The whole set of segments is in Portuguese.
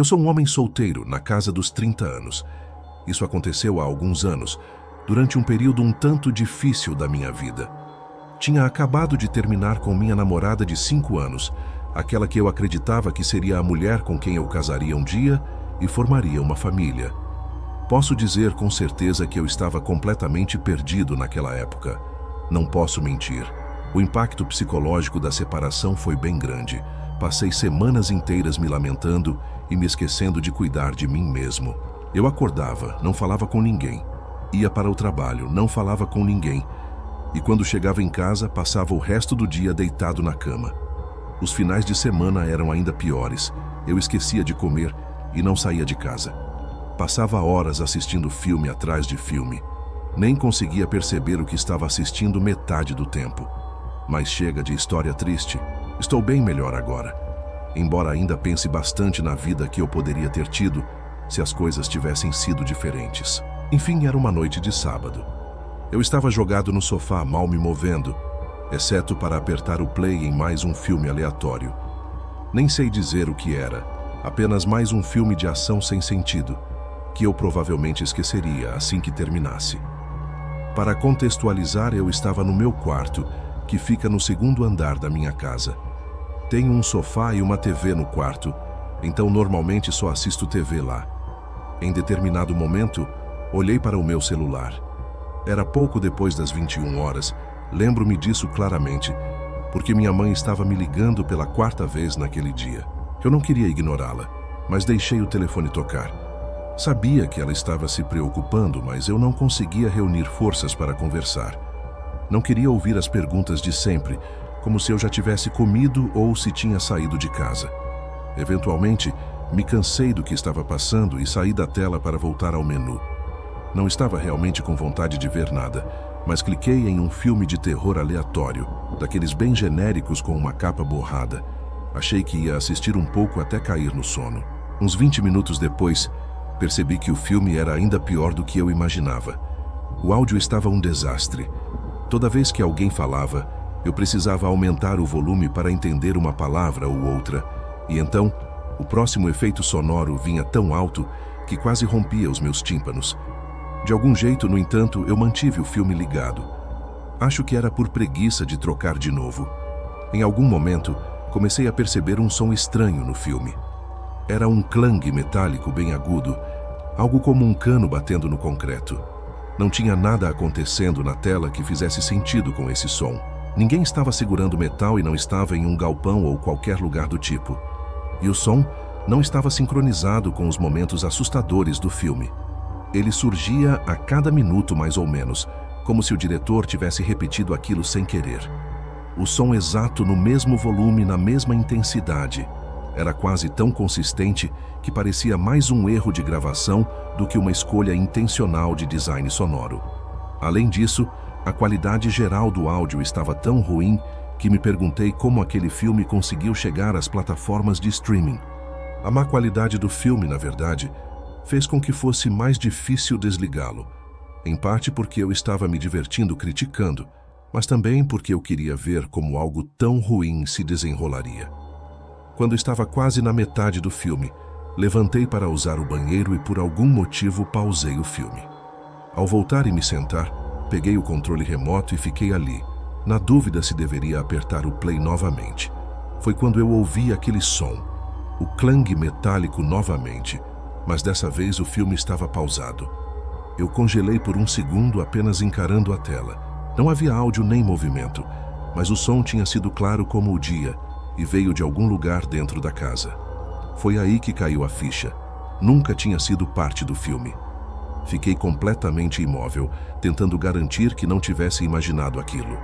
Eu sou um homem solteiro, na casa dos 30 anos. Isso aconteceu há alguns anos, durante um período um tanto difícil da minha vida. Tinha acabado de terminar com minha namorada de 5 anos, aquela que eu acreditava que seria a mulher com quem eu casaria um dia e formaria uma família. Posso dizer com certeza que eu estava completamente perdido naquela época. Não posso mentir. O impacto psicológico da separação foi bem grande. Passei semanas inteiras me lamentando e me esquecendo de cuidar de mim mesmo. Eu acordava, não falava com ninguém. Ia para o trabalho, não falava com ninguém. E quando chegava em casa, passava o resto do dia deitado na cama. Os finais de semana eram ainda piores. Eu esquecia de comer e não saía de casa. Passava horas assistindo filme atrás de filme. Nem conseguia perceber o que estava assistindo metade do tempo. Mas chega de história triste. Estou bem melhor agora. Embora ainda pense bastante na vida que eu poderia ter tido se as coisas tivessem sido diferentes. Enfim, era uma noite de sábado. Eu estava jogado no sofá, mal me movendo, exceto para apertar o play em mais um filme aleatório. Nem sei dizer o que era, apenas mais um filme de ação sem sentido, que eu provavelmente esqueceria assim que terminasse. Para contextualizar, eu estava no meu quarto, que fica no segundo andar da minha casa. Tenho um sofá e uma TV no quarto, então normalmente só assisto TV lá. Em determinado momento, olhei para o meu celular. Era pouco depois das 21 horas, lembro-me disso claramente, porque minha mãe estava me ligando pela 4ª vez naquele dia. Eu não queria ignorá-la, mas deixei o telefone tocar. Sabia que ela estava se preocupando, mas eu não conseguia reunir forças para conversar. Não queria ouvir as perguntas de sempre, como se eu já tivesse comido ou se tinha saído de casa. Eventualmente, me cansei do que estava passando e saí da tela para voltar ao menu. Não estava realmente com vontade de ver nada, mas cliquei em um filme de terror aleatório, daqueles bem genéricos com uma capa borrada. Achei que ia assistir um pouco até cair no sono. Uns 20 minutos depois, percebi que o filme era ainda pior do que eu imaginava. O áudio estava um desastre. Toda vez que alguém falava, eu precisava aumentar o volume para entender uma palavra ou outra, e então, o próximo efeito sonoro vinha tão alto que quase rompia os meus tímpanos. De algum jeito, no entanto, eu mantive o filme ligado. Acho que era por preguiça de trocar de novo. Em algum momento, comecei a perceber um som estranho no filme. Era um clang metálico bem agudo, algo como um cano batendo no concreto. Não tinha nada acontecendo na tela que fizesse sentido com esse som. Ninguém estava segurando metal e não estava em um galpão ou qualquer lugar do tipo. E o som não estava sincronizado com os momentos assustadores do filme. Ele surgia a cada minuto mais ou menos, como se o diretor tivesse repetido aquilo sem querer. O som exato no mesmo volume, na mesma intensidade. Era quase tão consistente que parecia mais um erro de gravação do que uma escolha intencional de design sonoro. Além disso, a qualidade geral do áudio estava tão ruim que me perguntei como aquele filme conseguiu chegar às plataformas de streaming. A má qualidade do filme, na verdade, fez com que fosse mais difícil desligá-lo, em parte porque eu estava me divertindo criticando, mas também porque eu queria ver como algo tão ruim se desenrolaria. Quando estava quase na metade do filme, levantei para usar o banheiro e por algum motivo pausei o filme. Ao voltar e me sentar, peguei o controle remoto e fiquei ali, na dúvida se deveria apertar o play novamente. Foi quando eu ouvi aquele som, o clang metálico novamente, mas dessa vez o filme estava pausado. Eu congelei por um segundo apenas encarando a tela. Não havia áudio nem movimento, mas o som tinha sido claro como o dia e veio de algum lugar dentro da casa. Foi aí que caiu a ficha. Nunca tinha sido parte do filme. Fiquei completamente imóvel, tentando garantir que não tivesse imaginado aquilo.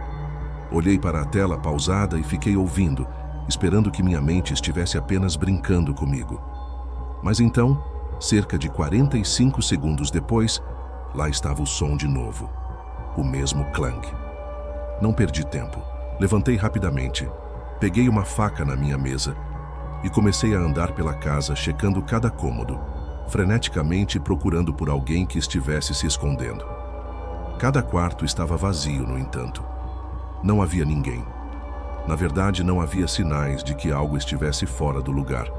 Olhei para a tela pausada e fiquei ouvindo, esperando que minha mente estivesse apenas brincando comigo. Mas então, cerca de 45 segundos depois, lá estava o som de novo. O mesmo clang. Não perdi tempo. Levantei rapidamente, peguei uma faca na minha mesa e comecei a andar pela casa, checando cada cômodo, freneticamente procurando por alguém que estivesse se escondendo. Cada quarto estava vazio, no entanto. Não havia ninguém. Na verdade, não havia sinais de que algo estivesse fora do lugar.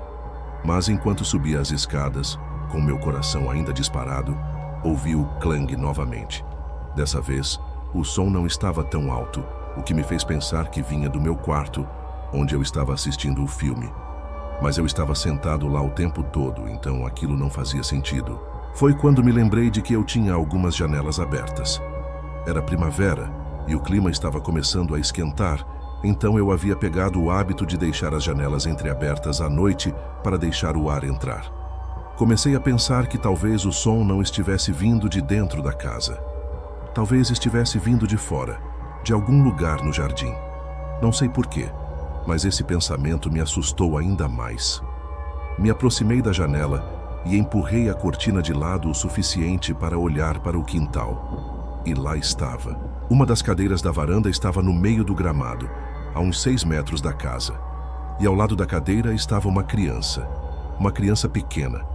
Mas enquanto subia as escadas, com meu coração ainda disparado, ouvi o clang novamente. Dessa vez, o som não estava tão alto, o que me fez pensar que vinha do meu quarto, onde eu estava assistindo o filme. Mas eu estava sentado lá o tempo todo, então aquilo não fazia sentido. Foi quando me lembrei de que eu tinha algumas janelas abertas. Era primavera e o clima estava começando a esquentar, então eu havia pegado o hábito de deixar as janelas entreabertas à noite para deixar o ar entrar. Comecei a pensar que talvez o som não estivesse vindo de dentro da casa. Talvez estivesse vindo de fora, de algum lugar no jardim. Não sei porquê, mas esse pensamento me assustou ainda mais. Me aproximei da janela e empurrei a cortina de lado o suficiente para olhar para o quintal. E lá estava. Uma das cadeiras da varanda estava no meio do gramado, a uns 6 metros da casa. E ao lado da cadeira estava uma criança pequena.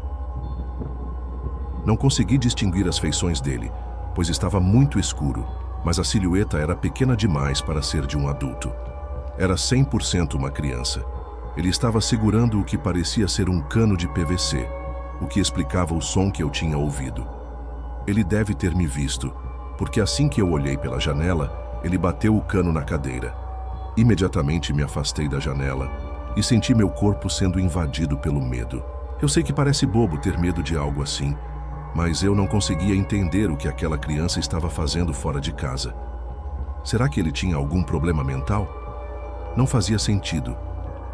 Não consegui distinguir as feições dele, pois estava muito escuro, mas a silhueta era pequena demais para ser de um adulto. Era 100% uma criança. Ele estava segurando o que parecia ser um cano de PVC, o que explicava o som que eu tinha ouvido. Ele deve ter me visto, porque assim que eu olhei pela janela, ele bateu o cano na cadeira. Imediatamente me afastei da janela e senti meu corpo sendo invadido pelo medo. Eu sei que parece bobo ter medo de algo assim, mas eu não conseguia entender o que aquela criança estava fazendo fora de casa. Será que ele tinha algum problema mental? Não fazia sentido.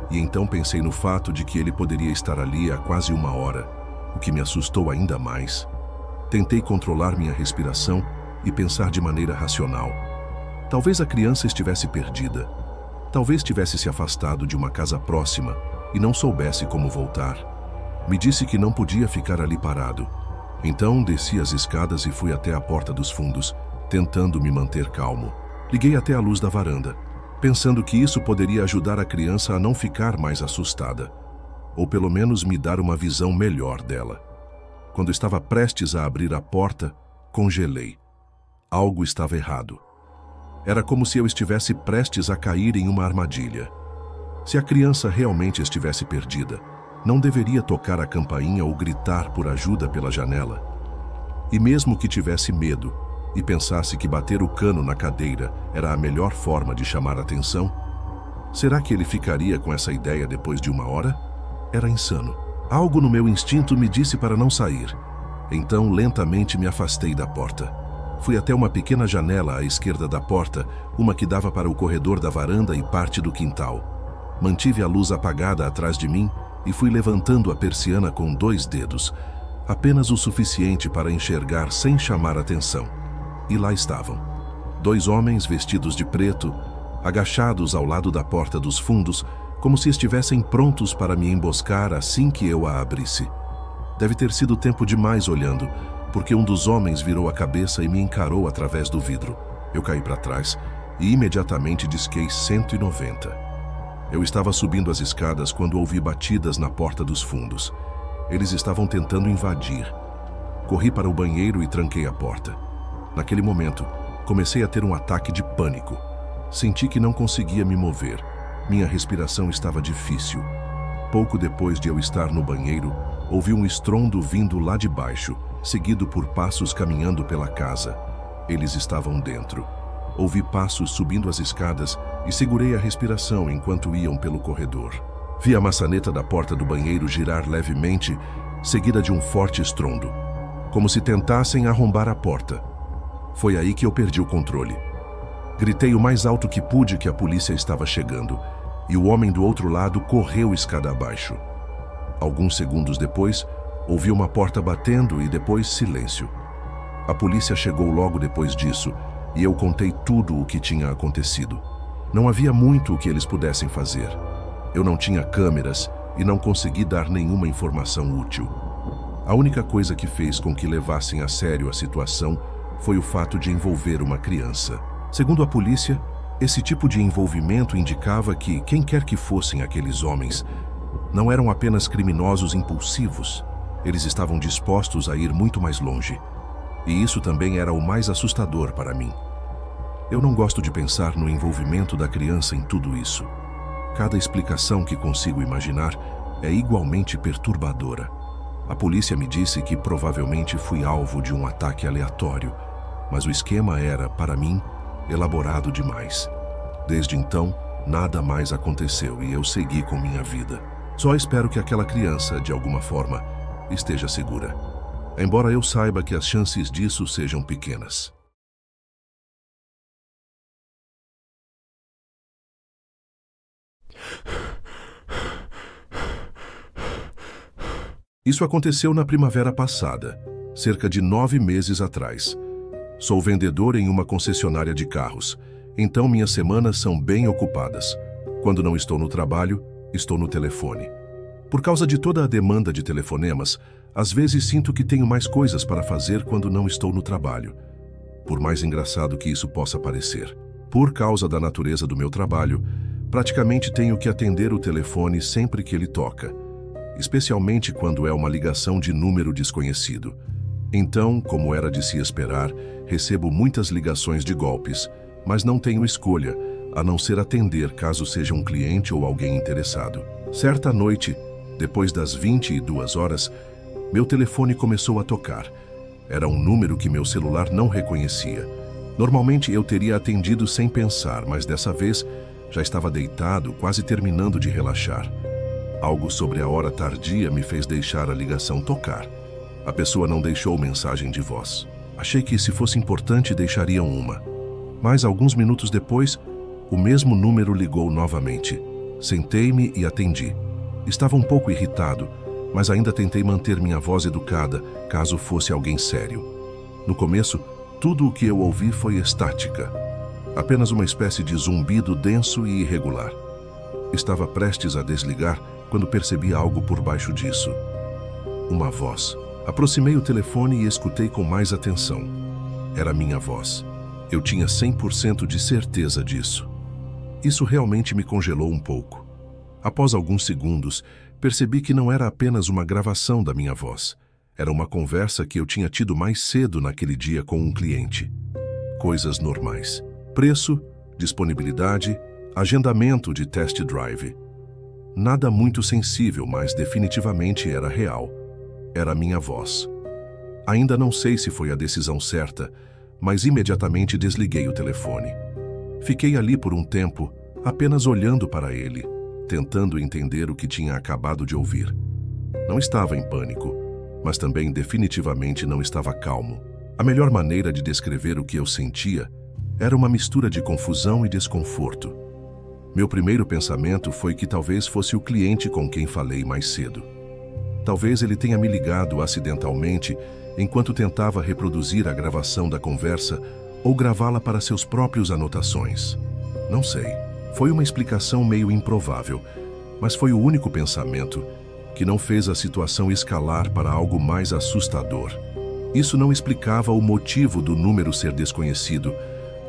E então pensei no fato de que ele poderia estar ali há quase 1 hora, o que me assustou ainda mais. Tentei controlar minha respiração e pensar de maneira racional. Talvez a criança estivesse perdida. Talvez tivesse se afastado de uma casa próxima e não soubesse como voltar. Me disse que não podia ficar ali parado. Então desci as escadas e fui até a porta dos fundos, tentando me manter calmo. Liguei até a luz da varanda, pensando que isso poderia ajudar a criança a não ficar mais assustada, ou pelo menos me dar uma visão melhor dela. Quando estava prestes a abrir a porta, congelei. Algo estava errado. Era como se eu estivesse prestes a cair em uma armadilha. Se a criança realmente estivesse perdida, não deveria tocar a campainha ou gritar por ajuda pela janela. E mesmo que tivesse medo e pensasse que bater o cano na cadeira era a melhor forma de chamar a atenção, será que ele ficaria com essa ideia depois de 1 hora? Era insano. Algo no meu instinto me disse para não sair. Então lentamente me afastei da porta. Fui até uma pequena janela à esquerda da porta, uma que dava para o corredor da varanda e parte do quintal. Mantive a luz apagada atrás de mim e fui levantando a persiana com 2 dedos, apenas o suficiente para enxergar sem chamar atenção. E lá estavam. 2 homens vestidos de preto, agachados ao lado da porta dos fundos, como se estivessem prontos para me emboscar assim que eu a abrisse. Deve ter sido tempo demais olhando, porque um dos homens virou a cabeça e me encarou através do vidro. Eu caí para trás e imediatamente disquei 190. Eu estava subindo as escadas quando ouvi batidas na porta dos fundos. Eles estavam tentando invadir. Corri para o banheiro e tranquei a porta. Naquele momento, comecei a ter um ataque de pânico. Senti que não conseguia me mover. Minha respiração estava difícil. Pouco depois de eu estar no banheiro, ouvi um estrondo vindo lá de baixo, seguido por passos caminhando pela casa. Eles estavam dentro. Ouvi passos subindo as escadas e segurei a respiração enquanto iam pelo corredor. Vi a maçaneta da porta do banheiro girar levemente, seguida de um forte estrondo, como se tentassem arrombar a porta. Foi aí que eu perdi o controle. Gritei o mais alto que pude que a polícia estava chegando, e o homem do outro lado correu escada abaixo. Alguns segundos depois, ouvi uma porta batendo e depois silêncio. A polícia chegou logo depois disso, e eu contei tudo o que tinha acontecido. Não havia muito o que eles pudessem fazer. Eu não tinha câmeras e não consegui dar nenhuma informação útil. A única coisa que fez com que levassem a sério a situação foi o fato de envolver uma criança. Segundo a polícia, esse tipo de envolvimento indicava que quem quer que fossem aqueles homens não eram apenas criminosos impulsivos. Eles estavam dispostos a ir muito mais longe. E isso também era o mais assustador para mim. Eu não gosto de pensar no envolvimento da criança em tudo isso. Cada explicação que consigo imaginar é igualmente perturbadora. A polícia me disse que provavelmente fui alvo de um ataque aleatório, mas o esquema era, para mim, elaborado demais. Desde então, nada mais aconteceu e eu segui com minha vida. Só espero que aquela criança, de alguma forma, esteja segura. Embora eu saiba que as chances disso sejam pequenas. Isso aconteceu na primavera passada, cerca de 9 meses atrás. Sou vendedor em uma concessionária de carros, então minhas semanas são bem ocupadas. Quando não estou no trabalho, estou no telefone. Por causa de toda a demanda de telefonemas, às vezes sinto que tenho mais coisas para fazer quando não estou no trabalho. Por mais engraçado que isso possa parecer. Por causa da natureza do meu trabalho, praticamente tenho que atender o telefone sempre que ele toca, especialmente quando é uma ligação de número desconhecido. Então, como era de se esperar, recebo muitas ligações de golpes, mas não tenho escolha, a não ser atender caso seja um cliente ou alguém interessado. Certa noite, depois das 22 horas, meu telefone começou a tocar. Era um número que meu celular não reconhecia. Normalmente eu teria atendido sem pensar, mas dessa vez já estava deitado, quase terminando de relaxar. Algo sobre a hora tardia me fez deixar a ligação tocar. A pessoa não deixou mensagem de voz. Achei que, se fosse importante, deixariam uma. Mas, alguns minutos depois, o mesmo número ligou novamente. Sentei-me e atendi. Estava um pouco irritado, mas ainda tentei manter minha voz educada, caso fosse alguém sério. No começo, tudo o que eu ouvi foi estática. Apenas uma espécie de zumbido denso e irregular. Estava prestes a desligar quando percebi algo por baixo disso. Uma voz. Aproximei o telefone e escutei com mais atenção. Era minha voz. Eu tinha 100% de certeza disso. Isso realmente me congelou um pouco. Após alguns segundos, percebi que não era apenas uma gravação da minha voz. Era uma conversa que eu tinha tido mais cedo naquele dia com um cliente. Coisas normais. Preço, disponibilidade, agendamento de test drive. Nada muito sensível, mas definitivamente era real. Era minha voz. Ainda não sei se foi a decisão certa, mas imediatamente desliguei o telefone. Fiquei ali por um tempo, apenas olhando para ele, tentando entender o que tinha acabado de ouvir. Não estava em pânico, mas também definitivamente não estava calmo. A melhor maneira de descrever o que eu sentia era uma mistura de confusão e desconforto. Meu primeiro pensamento foi que talvez fosse o cliente com quem falei mais cedo. Talvez ele tenha me ligado acidentalmente enquanto tentava reproduzir a gravação da conversa ou gravá-la para seus próprios anotações. Não sei. Foi uma explicação meio improvável, mas foi o único pensamento que não fez a situação escalar para algo mais assustador. Isso não explicava o motivo do número ser desconhecido,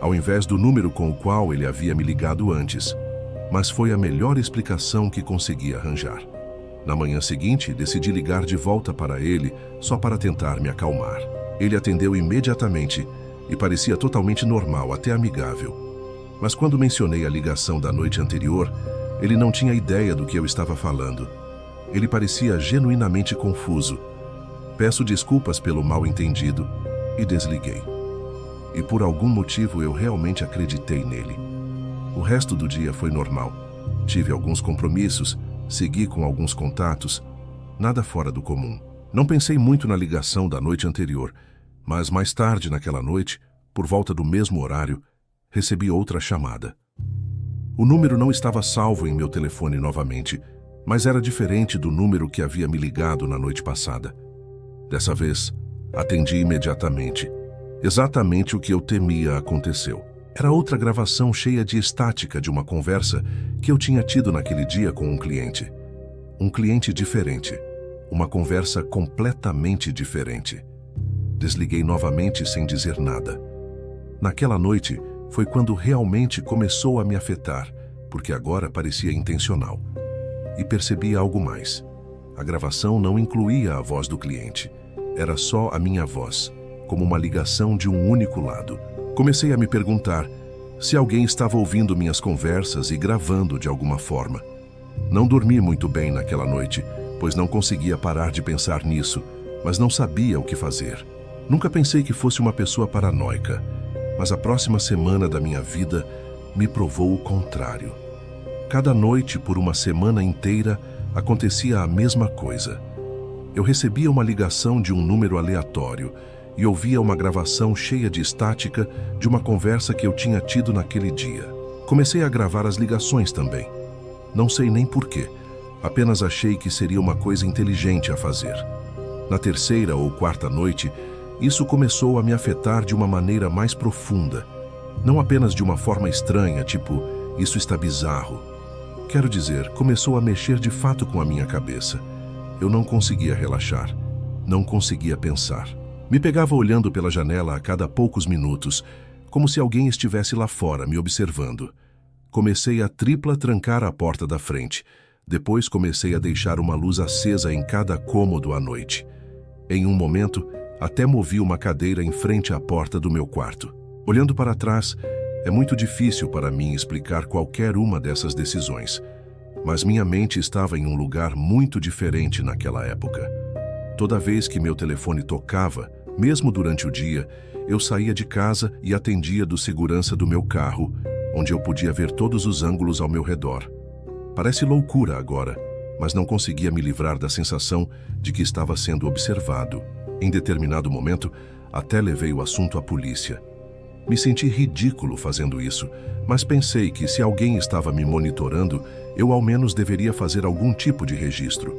ao invés do número com o qual ele havia me ligado antes, mas foi a melhor explicação que consegui arranjar. Na manhã seguinte, decidi ligar de volta para ele só para tentar me acalmar. Ele atendeu imediatamente e parecia totalmente normal, até amigável. Mas quando mencionei a ligação da noite anterior, ele não tinha ideia do que eu estava falando. Ele parecia genuinamente confuso. Peço desculpas pelo mal-entendido e desliguei. E por algum motivo eu realmente acreditei nele. O resto do dia foi normal. Tive alguns compromissos, segui com alguns contatos, nada fora do comum. Não pensei muito na ligação da noite anterior, mas mais tarde naquela noite, por volta do mesmo horário, recebi outra chamada. O número não estava salvo em meu telefone novamente, mas era diferente do número que havia me ligado na noite passada. Dessa vez, atendi imediatamente. Exatamente o que eu temia aconteceu. Era outra gravação cheia de estática de uma conversa que eu tinha tido naquele dia com um cliente. Um cliente diferente. Uma conversa completamente diferente. Desliguei novamente sem dizer nada. Naquela noite foi quando realmente começou a me afetar, porque agora parecia intencional. E percebi algo mais. A gravação não incluía a voz do cliente. Era só a minha voz, como uma ligação de um único lado. Comecei a me perguntar se alguém estava ouvindo minhas conversas e gravando de alguma forma. Não dormi muito bem naquela noite, pois não conseguia parar de pensar nisso, mas não sabia o que fazer. Nunca pensei que fosse uma pessoa paranoica, mas a próxima semana da minha vida me provou o contrário. Cada noite, por uma semana inteira, acontecia a mesma coisa. Eu recebia uma ligação de um número aleatório e ouvia uma gravação cheia de estática de uma conversa que eu tinha tido naquele dia. Comecei a gravar as ligações também. Não sei nem porquê, apenas achei que seria uma coisa inteligente a fazer. Na terceira ou quarta noite, isso começou a me afetar de uma maneira mais profunda. Não apenas de uma forma estranha, tipo, isso está bizarro. Quero dizer, começou a mexer de fato com a minha cabeça. Eu não conseguia relaxar, não conseguia pensar. Me pegava olhando pela janela a cada poucos minutos, como se alguém estivesse lá fora me observando. Comecei a tripla trancar a porta da frente. Depois comecei a deixar uma luz acesa em cada cômodo à noite. Em um momento, até movi uma cadeira em frente à porta do meu quarto. Olhando para trás, é muito difícil para mim explicar qualquer uma dessas decisões. Mas minha mente estava em um lugar muito diferente naquela época. Toda vez que meu telefone tocava, mesmo durante o dia, eu saía de casa e atendia do segurança do meu carro, onde eu podia ver todos os ângulos ao meu redor. Parece loucura agora, mas não conseguia me livrar da sensação de que estava sendo observado. Em determinado momento, até levei o assunto à polícia. Me senti ridículo fazendo isso, mas pensei que se alguém estava me monitorando, eu ao menos deveria fazer algum tipo de registro.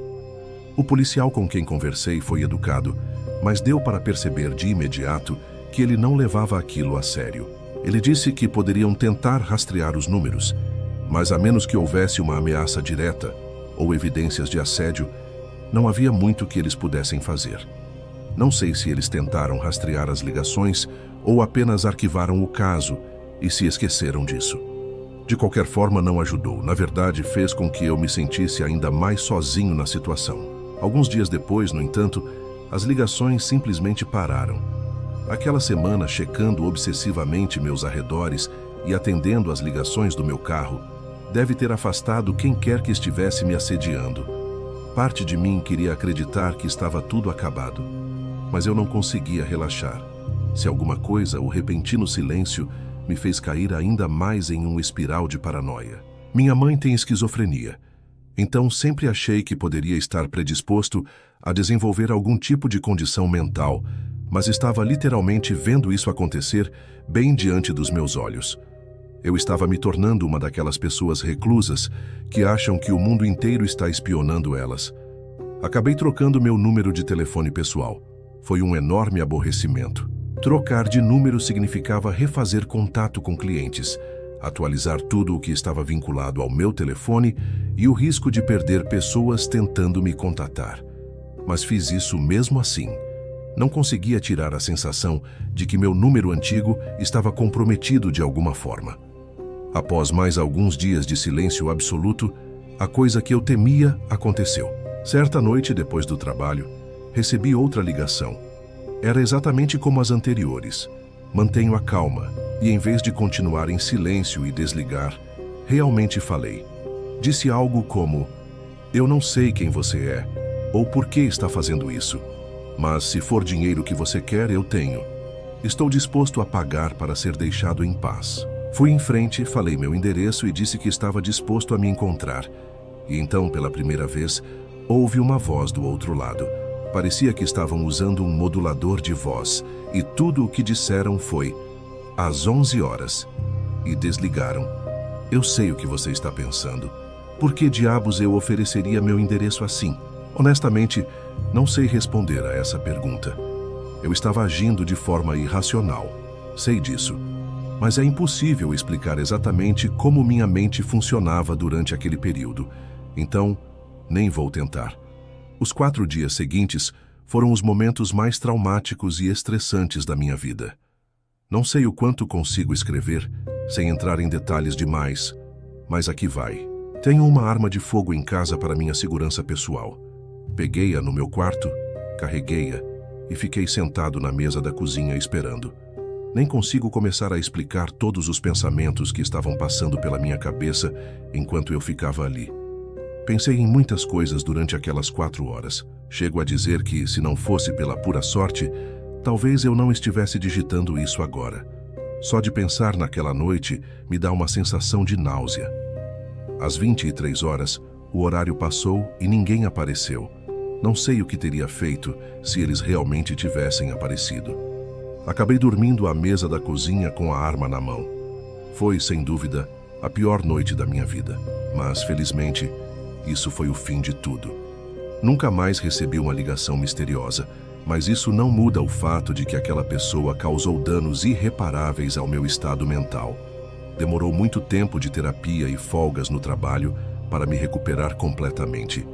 O policial com quem conversei foi educado, mas deu para perceber de imediato que ele não levava aquilo a sério. Ele disse que poderiam tentar rastrear os números, mas a menos que houvesse uma ameaça direta ou evidências de assédio, não havia muito que eles pudessem fazer. Não sei se eles tentaram rastrear as ligações ou apenas arquivaram o caso e se esqueceram disso. De qualquer forma, não ajudou. Na verdade, fez com que eu me sentisse ainda mais sozinho na situação. Alguns dias depois, no entanto, as ligações simplesmente pararam. Aquela semana, checando obsessivamente meus arredores e atendendo às ligações do meu carro, deve ter afastado quem quer que estivesse me assediando. Parte de mim queria acreditar que estava tudo acabado, mas eu não conseguia relaxar. Se alguma coisa, o repentino silêncio me fez cair ainda mais em um espiral de paranoia. Minha mãe tem esquizofrenia, então sempre achei que poderia estar predisposto a desenvolver algum tipo de condição mental, mas estava literalmente vendo isso acontecer bem diante dos meus olhos. Eu estava me tornando uma daquelas pessoas reclusas que acham que o mundo inteiro está espionando elas. Acabei trocando meu número de telefone pessoal. Foi um enorme aborrecimento. Trocar de número significava refazer contato com clientes, atualizar tudo o que estava vinculado ao meu telefone e o risco de perder pessoas tentando me contatar. Mas fiz isso mesmo assim. Não conseguia tirar a sensação de que meu número antigo estava comprometido de alguma forma. Após mais alguns dias de silêncio absoluto, a coisa que eu temia aconteceu. Certa noite, depois do trabalho, recebi outra ligação. Era exatamente como as anteriores. Mantenho a calma e, em vez de continuar em silêncio e desligar, realmente falei. Disse algo como: "Eu não sei quem você é ou por que está fazendo isso, mas se for dinheiro que você quer, eu tenho. Estou disposto a pagar para ser deixado em paz." Fui em frente, falei meu endereço e disse que estava disposto a me encontrar. E então, pela primeira vez, houve uma voz do outro lado. Parecia que estavam usando um modulador de voz, e tudo o que disseram foi: "Às 11 horas. E desligaram. Eu sei o que você está pensando. Por que diabos eu ofereceria meu endereço assim? Honestamente, não sei responder a essa pergunta. Eu estava agindo de forma irracional. Sei disso. Mas é impossível explicar exatamente como minha mente funcionava durante aquele período. Então, nem vou tentar. Os 4 dias seguintes foram os momentos mais traumáticos e estressantes da minha vida. Não sei o quanto consigo escrever, sem entrar em detalhes demais, mas aqui vai. Tenho uma arma de fogo em casa para minha segurança pessoal. Peguei-a no meu quarto, carreguei-a e fiquei sentado na mesa da cozinha esperando. Nem consigo começar a explicar todos os pensamentos que estavam passando pela minha cabeça enquanto eu ficava ali. Pensei em muitas coisas durante aquelas 4 horas. Chego a dizer que, se não fosse pela pura sorte, talvez eu não estivesse digitando isso agora. Só de pensar naquela noite me dá uma sensação de náusea. Às 23 horas, o horário passou e ninguém apareceu. Não sei o que teria feito se eles realmente tivessem aparecido. Acabei dormindo à mesa da cozinha com a arma na mão. Foi, sem dúvida, a pior noite da minha vida. Mas, felizmente, isso foi o fim de tudo. Nunca mais recebi uma ligação misteriosa, mas isso não muda o fato de que aquela pessoa causou danos irreparáveis ao meu estado mental. Demorou muito tempo de terapia e folgas no trabalho para me recuperar completamente.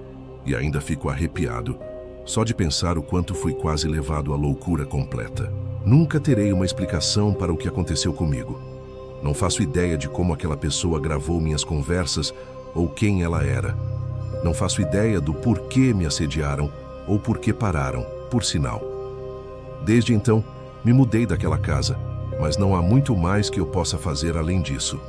E ainda fico arrepiado, só de pensar o quanto fui quase levado à loucura completa. Nunca terei uma explicação para o que aconteceu comigo. Não faço ideia de como aquela pessoa gravou minhas conversas ou quem ela era. Não faço ideia do porquê me assediaram ou porquê pararam, por sinal. Desde então, me mudei daquela casa, mas não há muito mais que eu possa fazer além disso.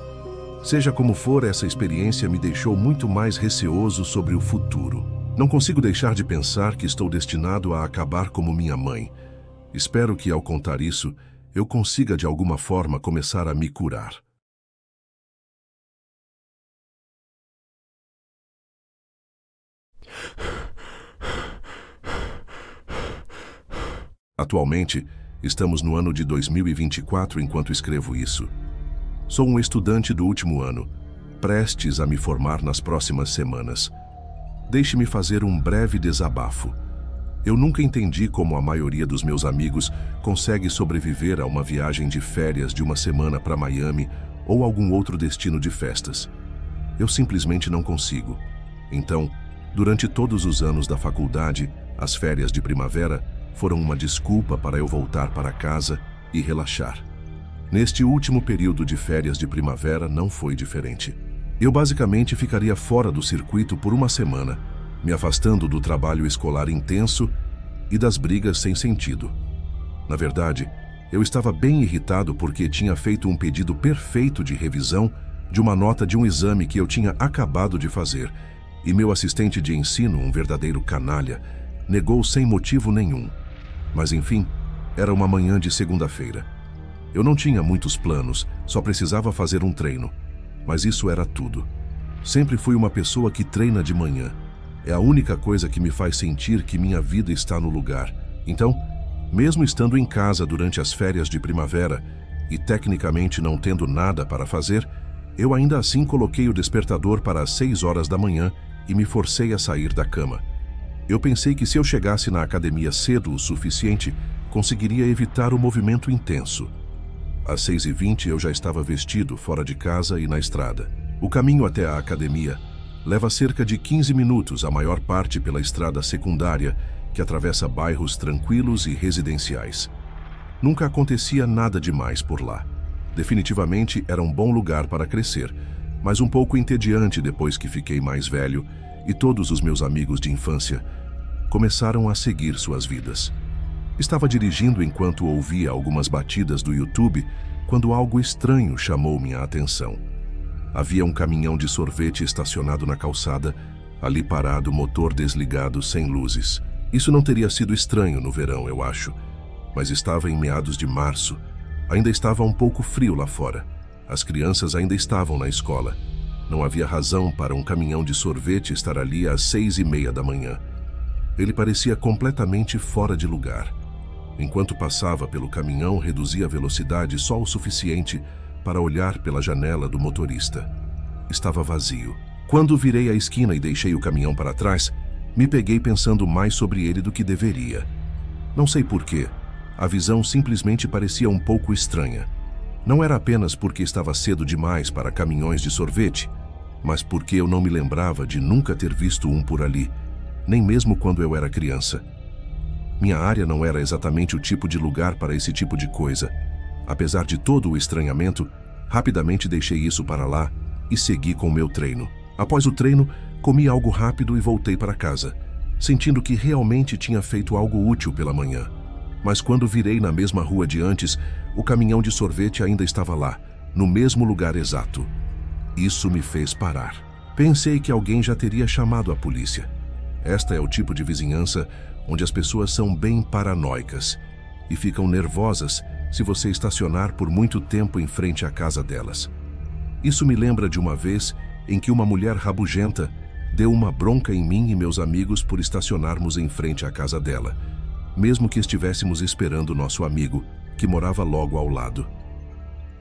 Seja como for, essa experiência me deixou muito mais receoso sobre o futuro. Não consigo deixar de pensar que estou destinado a acabar como minha mãe. Espero que, ao contar isso, eu consiga de alguma forma começar a me curar. Atualmente, estamos no ano de 2024 enquanto escrevo isso. Sou um estudante do último ano, prestes a me formar nas próximas semanas. Deixe-me fazer um breve desabafo. Eu nunca entendi como a maioria dos meus amigos consegue sobreviver a uma viagem de férias de uma semana para Miami ou algum outro destino de festas. Eu simplesmente não consigo. Então, durante todos os anos da faculdade, as férias de primavera foram uma desculpa para eu voltar para casa e relaxar. Neste último período de férias de primavera não foi diferente. Eu basicamente ficaria fora do circuito por uma semana, me afastando do trabalho escolar intenso e das brigas sem sentido. Na verdade, eu estava bem irritado porque tinha feito um pedido perfeito de revisão de uma nota de um exame que eu tinha acabado de fazer, e meu assistente de ensino, um verdadeiro canalha, negou sem motivo nenhum. Mas enfim, era uma manhã de segunda-feira. Eu não tinha muitos planos, só precisava fazer um treino. Mas isso era tudo. Sempre fui uma pessoa que treina de manhã. É a única coisa que me faz sentir que minha vida está no lugar. Então, mesmo estando em casa durante as férias de primavera e tecnicamente não tendo nada para fazer, eu ainda assim coloquei o despertador para as 6 horas da manhã e me forcei a sair da cama. Eu pensei que se eu chegasse na academia cedo o suficiente, conseguiria evitar o movimento intenso. Às 6h20 eu já estava vestido, fora de casa e na estrada. O caminho até a academia leva cerca de 15 minutos, a maior parte pela estrada secundária, que atravessa bairros tranquilos e residenciais. Nunca acontecia nada demais por lá. Definitivamente era um bom lugar para crescer, mas um pouco entediante depois que fiquei mais velho e todos os meus amigos de infância começaram a seguir suas vidas. Estava dirigindo enquanto ouvia algumas batidas do YouTube quando algo estranho chamou minha atenção. Havia um caminhão de sorvete estacionado na calçada, ali parado, motor desligado, sem luzes. Isso não teria sido estranho no verão, eu acho, mas estava em meados de março. Ainda estava um pouco frio lá fora. As crianças ainda estavam na escola. Não havia razão para um caminhão de sorvete estar ali às 6h30 da manhã. Ele parecia completamente fora de lugar. Enquanto passava pelo caminhão, reduzia a velocidade só o suficiente para olhar pela janela do motorista. Estava vazio. Quando virei a esquina e deixei o caminhão para trás, me peguei pensando mais sobre ele do que deveria. Não sei porquê, a visão simplesmente parecia um pouco estranha. Não era apenas porque estava cedo demais para caminhões de sorvete, mas porque eu não me lembrava de nunca ter visto um por ali, nem mesmo quando eu era criança. Minha área não era exatamente o tipo de lugar para esse tipo de coisa. Apesar de todo o estranhamento, rapidamente deixei isso para lá e segui com meu treino. Após o treino, comi algo rápido e voltei para casa, sentindo que realmente tinha feito algo útil pela manhã. Mas quando virei na mesma rua de antes, o caminhão de sorvete ainda estava lá, no mesmo lugar exato. Isso me fez parar. Pensei que alguém já teria chamado a polícia. Esta é o tipo de vizinhança onde as pessoas são bem paranoicas e ficam nervosas se você estacionar por muito tempo em frente à casa delas. Isso me lembra de uma vez em que uma mulher rabugenta deu uma bronca em mim e meus amigos por estacionarmos em frente à casa dela, mesmo que estivéssemos esperando nosso amigo, que morava logo ao lado.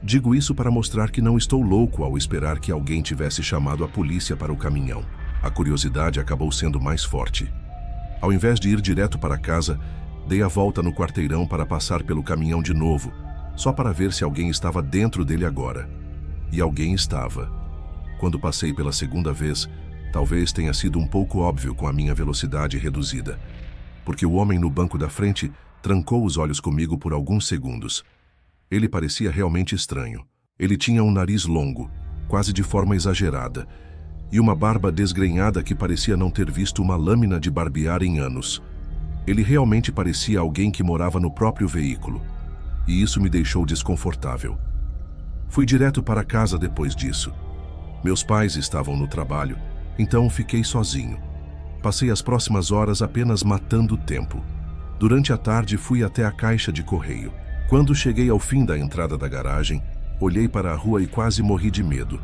Digo isso para mostrar que não estou louco ao esperar que alguém tivesse chamado a polícia para o caminhão. A curiosidade acabou sendo mais forte. Ao invés de ir direto para casa, dei a volta no quarteirão para passar pelo caminhão de novo, só para ver se alguém estava dentro dele agora. E alguém estava. Quando passei pela segunda vez, talvez tenha sido um pouco óbvio com a minha velocidade reduzida, porque o homem no banco da frente trancou os olhos comigo por alguns segundos. Ele parecia realmente estranho. Ele tinha um nariz longo, quase de forma exagerada, e uma barba desgrenhada que parecia não ter visto uma lâmina de barbear em anos. Ele realmente parecia alguém que morava no próprio veículo, e isso me deixou desconfortável. Fui direto para casa depois disso. Meus pais estavam no trabalho, então fiquei sozinho. Passei as próximas horas apenas matando o tempo. Durante a tarde fui até a caixa de correio. Quando cheguei ao fim da entrada da garagem, olhei para a rua e quase morri de medo.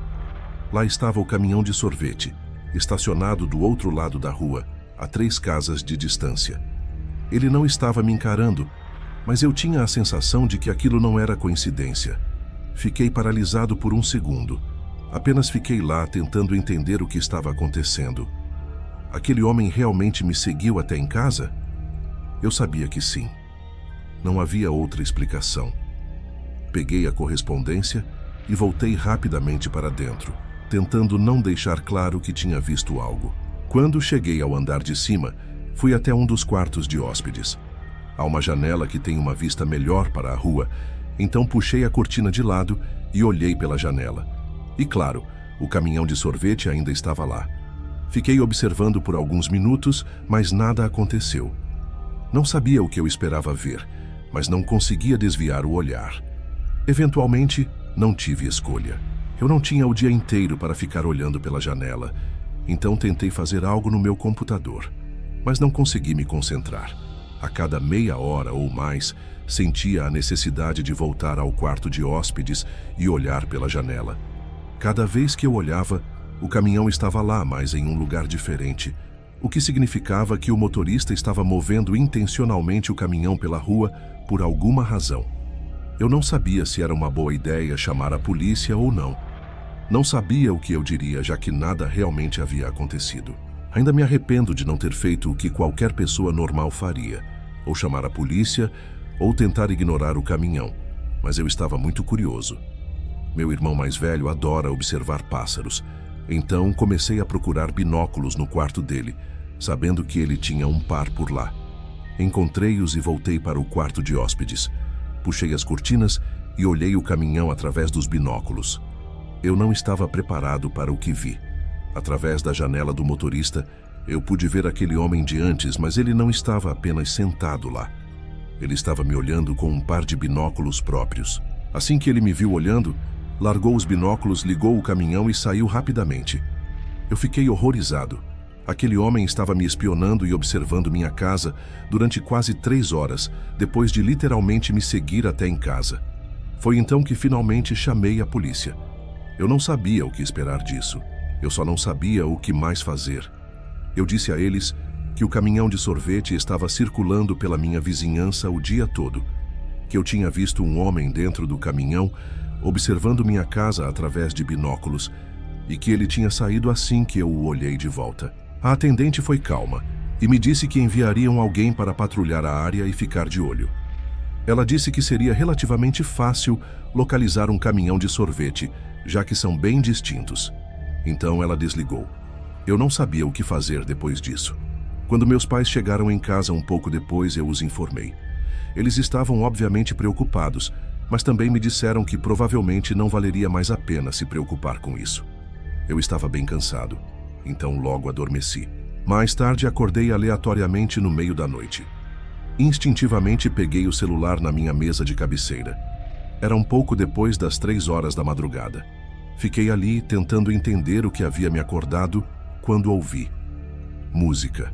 Lá estava o caminhão de sorvete, estacionado do outro lado da rua, a 3 casas de distância. Ele não estava me encarando, mas eu tinha a sensação de que aquilo não era coincidência. Fiquei paralisado por um segundo. Apenas fiquei lá tentando entender o que estava acontecendo. Aquele homem realmente me seguiu até em casa? Eu sabia que sim. Não havia outra explicação. Peguei a correspondência e voltei rapidamente para dentro, tentando não deixar claro que tinha visto algo. Quando cheguei ao andar de cima, fui até um dos quartos de hóspedes. Há uma janela que tem uma vista melhor para a rua, então puxei a cortina de lado e olhei pela janela. E claro, o caminhão de sorvete ainda estava lá. Fiquei observando por alguns minutos, mas nada aconteceu. Não sabia o que eu esperava ver, mas não conseguia desviar o olhar. Eventualmente, não tive escolha. Eu não tinha o dia inteiro para ficar olhando pela janela, então tentei fazer algo no meu computador, mas não consegui me concentrar. A cada meia hora ou mais, sentia a necessidade de voltar ao quarto de hóspedes e olhar pela janela. Cada vez que eu olhava, o caminhão estava lá, mas em um lugar diferente, o que significava que o motorista estava movendo intencionalmente o caminhão pela rua por alguma razão. Eu não sabia se era uma boa ideia chamar a polícia ou não. Não sabia o que eu diria, já que nada realmente havia acontecido. Ainda me arrependo de não ter feito o que qualquer pessoa normal faria, ou chamar a polícia, ou tentar ignorar o caminhão, mas eu estava muito curioso. Meu irmão mais velho adora observar pássaros, então comecei a procurar binóculos no quarto dele, sabendo que ele tinha um par por lá. Encontrei-os e voltei para o quarto de hóspedes. Puxei as cortinas e olhei o caminhão através dos binóculos. Eu não estava preparado para o que vi. Através da janela do motorista, eu pude ver aquele homem de antes, mas ele não estava apenas sentado lá. Ele estava me olhando com um par de binóculos próprios. Assim que ele me viu olhando, largou os binóculos, ligou o caminhão e saiu rapidamente. Eu fiquei horrorizado. Aquele homem estava me espionando e observando minha casa durante quase 3 horas, depois de literalmente me seguir até em casa. Foi então que finalmente chamei a polícia. Eu não sabia o que esperar disso. Eu só não sabia o que mais fazer. Eu disse a eles que o caminhão de sorvete estava circulando pela minha vizinhança o dia todo, que eu tinha visto um homem dentro do caminhão observando minha casa através de binóculos e que ele tinha saído assim que eu o olhei de volta. A atendente foi calma e me disse que enviariam alguém para patrulhar a área e ficar de olho. Ela disse que seria relativamente fácil localizar um caminhão de sorvete, já que são bem distintos. Então ela desligou. Eu não sabia o que fazer depois disso. Quando meus pais chegaram em casa um pouco depois, eu os informei. Eles estavam obviamente preocupados, mas também me disseram que provavelmente não valeria mais a pena se preocupar com isso. Eu estava bem cansado, então logo adormeci. Mais tarde acordei aleatoriamente no meio da noite. Instintivamente peguei o celular na minha mesa de cabeceira. Era um pouco depois das 3 horas da madrugada. Fiquei ali tentando entender o que havia me acordado quando ouvi. Música.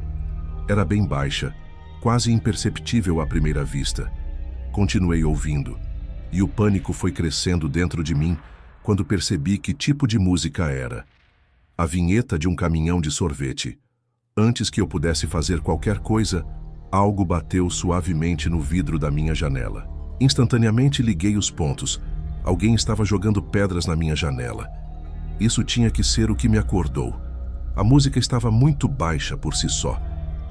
Era bem baixa, quase imperceptível à primeira vista. Continuei ouvindo, e o pânico foi crescendo dentro de mim quando percebi que tipo de música era. A vinheta de um caminhão de sorvete. Antes que eu pudesse fazer qualquer coisa, algo bateu suavemente no vidro da minha janela. Instantaneamente liguei os pontos. Alguém estava jogando pedras na minha janela. Isso tinha que ser o que me acordou. A música estava muito baixa por si só.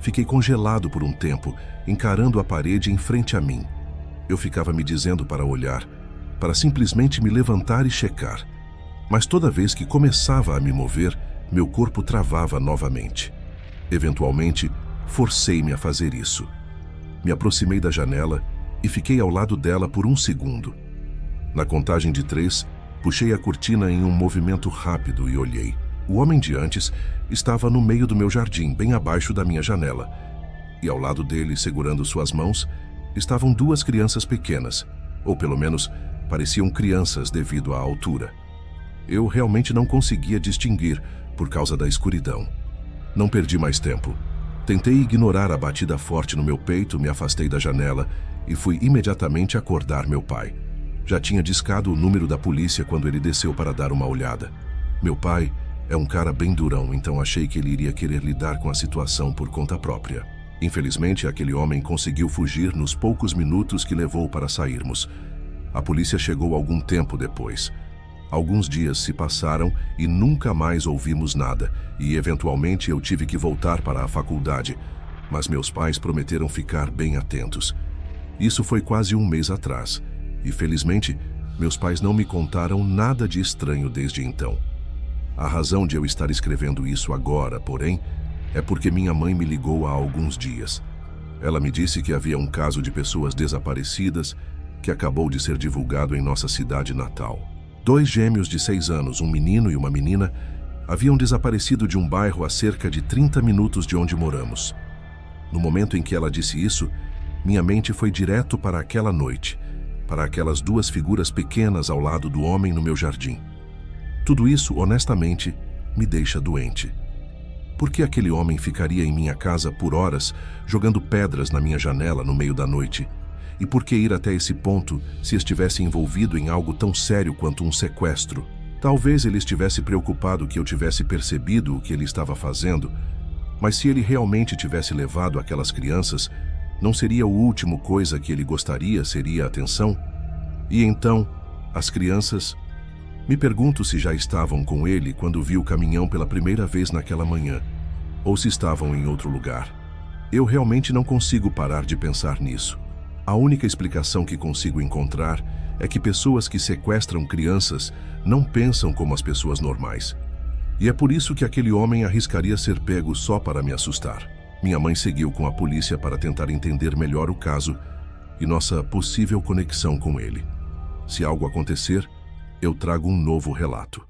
Fiquei congelado por um tempo, encarando a parede em frente a mim. Eu ficava me dizendo para olhar, para simplesmente me levantar e checar. Mas toda vez que começava a me mover, meu corpo travava novamente. Eventualmente, forcei-me a fazer isso. Me aproximei da janela e fiquei ao lado dela por um segundo. Na contagem de 3, puxei a cortina em um movimento rápido e olhei. O homem de antes estava no meio do meu jardim, bem abaixo da minha janela. E ao lado dele, segurando suas mãos, estavam 2 crianças pequenas, ou pelo menos pareciam crianças devido à altura. Eu realmente não conseguia distinguir por causa da escuridão. Não perdi mais tempo. Tentei ignorar a batida forte no meu peito, me afastei da janela e fui imediatamente acordar meu pai. Já tinha discado o número da polícia quando ele desceu para dar uma olhada. Meu pai é um cara bem durão, então achei que ele iria querer lidar com a situação por conta própria. Infelizmente, aquele homem conseguiu fugir nos poucos minutos que levou para sairmos. A polícia chegou algum tempo depois. Alguns dias se passaram e nunca mais ouvimos nada, e eventualmente eu tive que voltar para a faculdade, mas meus pais prometeram ficar bem atentos. Isso foi quase um mês atrás, e felizmente, meus pais não me contaram nada de estranho desde então. A razão de eu estar escrevendo isso agora, porém, é porque minha mãe me ligou há alguns dias. Ela me disse que havia um caso de pessoas desaparecidas que acabou de ser divulgado em nossa cidade natal. 2 gêmeos de 6 anos, um menino e uma menina, haviam desaparecido de um bairro a cerca de 30 minutos de onde moramos. No momento em que ela disse isso, minha mente foi direto para aquela noite, para aquelas 2 figuras pequenas ao lado do homem no meu jardim. Tudo isso, honestamente, me deixa doente. Por que aquele homem ficaria em minha casa por horas, jogando pedras na minha janela no meio da noite? E por que ir até esse ponto se estivesse envolvido em algo tão sério quanto um sequestro? Talvez ele estivesse preocupado que eu tivesse percebido o que ele estava fazendo, mas se ele realmente tivesse levado aquelas crianças, não seria a última coisa que ele gostaria seria a atenção? E então, as crianças... Me pergunto se já estavam com ele quando vi o caminhão pela primeira vez naquela manhã, ou se estavam em outro lugar. Eu realmente não consigo parar de pensar nisso. A única explicação que consigo encontrar é que pessoas que sequestram crianças não pensam como as pessoas normais. E é por isso que aquele homem arriscaria ser pego só para me assustar. Minha mãe seguiu com a polícia para tentar entender melhor o caso e nossa possível conexão com ele. Se algo acontecer, eu trago um novo relato.